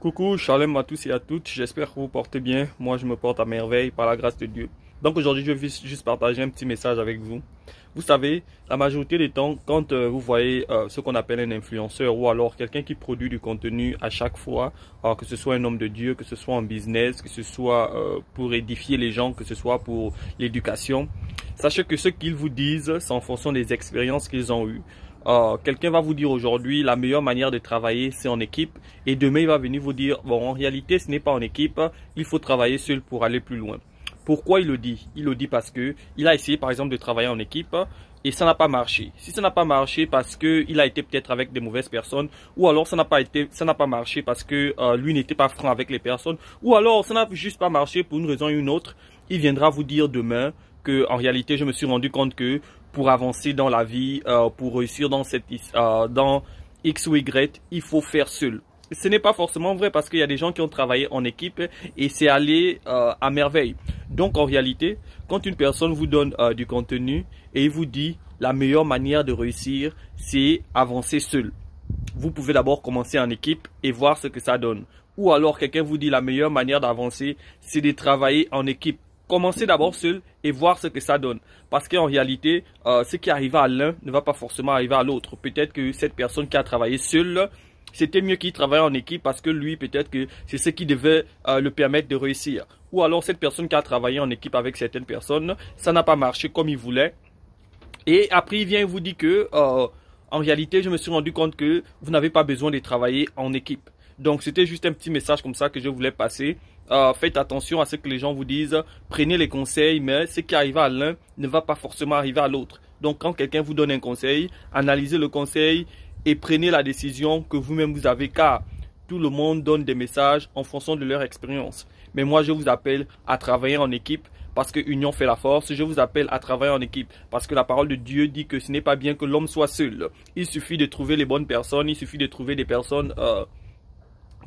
Coucou, shalom à tous et à toutes, j'espère que vous portez bien. Moi, je me porte à merveille par la grâce de Dieu. Donc aujourd'hui, je vais juste partager un petit message avec vous. Vous savez, la majorité des temps, quand vous voyez ce qu'on appelle un influenceur ou alors quelqu'un qui produit du contenu à chaque fois, que ce soit un homme de Dieu, que ce soit en business, que ce soit pour édifier les gens, que ce soit pour l'éducation, sachez que ce qu'ils vous disent, c'est en fonction des expériences qu'ils ont eues. Quelqu'un va vous dire aujourd'hui la meilleure manière de travailler c'est en équipe et demain il va venir vous dire bon en réalité ce n'est pas en équipe, il faut travailler seul pour aller plus loin. Pourquoi il le dit? Il le dit parce que il a essayé par exemple de travailler en équipe et ça n'a pas marché. Si ça n'a pas marché parce que il a été peut-être avec des mauvaises personnes ou alors ça n'a pas marché parce que lui n'était pas franc avec les personnes ou alors ça n'a juste pas marché pour une raison ou une autre, il viendra vous dire demain que en réalité je me suis rendu compte que pour avancer dans la vie, pour réussir dans dans X ou Y, il faut faire seul. Ce n'est pas forcément vrai parce qu'il y a des gens qui ont travaillé en équipe et c'est allé à merveille. Donc en réalité, quand une personne vous donne du contenu et il vous dit la meilleure manière de réussir, c'est avancer seul. Vous pouvez d'abord commencer en équipe et voir ce que ça donne. Ou alors quelqu'un vous dit la meilleure manière d'avancer, c'est de travailler en équipe. Commencez d'abord seul et voir ce que ça donne. Parce qu'en réalité, ce qui arrive à l'un ne va pas forcément arriver à l'autre. Peut-être que cette personne qui a travaillé seule, c'était mieux qu'il travaille en équipe parce que lui, peut-être que c'est ce qui devait le permettre de réussir. Ou alors cette personne qui a travaillé en équipe avec certaines personnes, ça n'a pas marché comme il voulait. Et après, il vient et vous dit que en réalité, je me suis rendu compte que vous n'avez pas besoin de travailler en équipe. Donc, c'était juste un petit message comme ça que je voulais passer. Faites attention à ce que les gens vous disent. Prenez les conseils, mais ce qui arrive à l'un ne va pas forcément arriver à l'autre. Donc, quand quelqu'un vous donne un conseil, analysez le conseil et prenez la décision que vous-même vous avez, car tout le monde donne des messages en fonction de leur expérience. Mais moi, je vous appelle à travailler en équipe parce que union fait la force. Je vous appelle à travailler en équipe parce que la parole de Dieu dit que ce n'est pas bien que l'homme soit seul. Il suffit de trouver les bonnes personnes, il suffit de trouver des personnes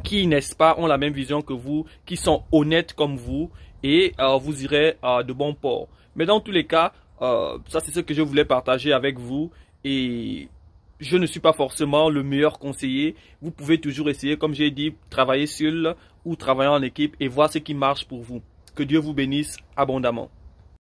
qui, n'est-ce pas, ont la même vision que vous, qui sont honnêtes comme vous et vous irez de bon port. Mais dans tous les cas, ça c'est ce que je voulais partager avec vous et je ne suis pas forcément le meilleur conseiller. Vous pouvez toujours essayer, comme j'ai dit, travailler seul ou travailler en équipe et voir ce qui marche pour vous. Que Dieu vous bénisse abondamment.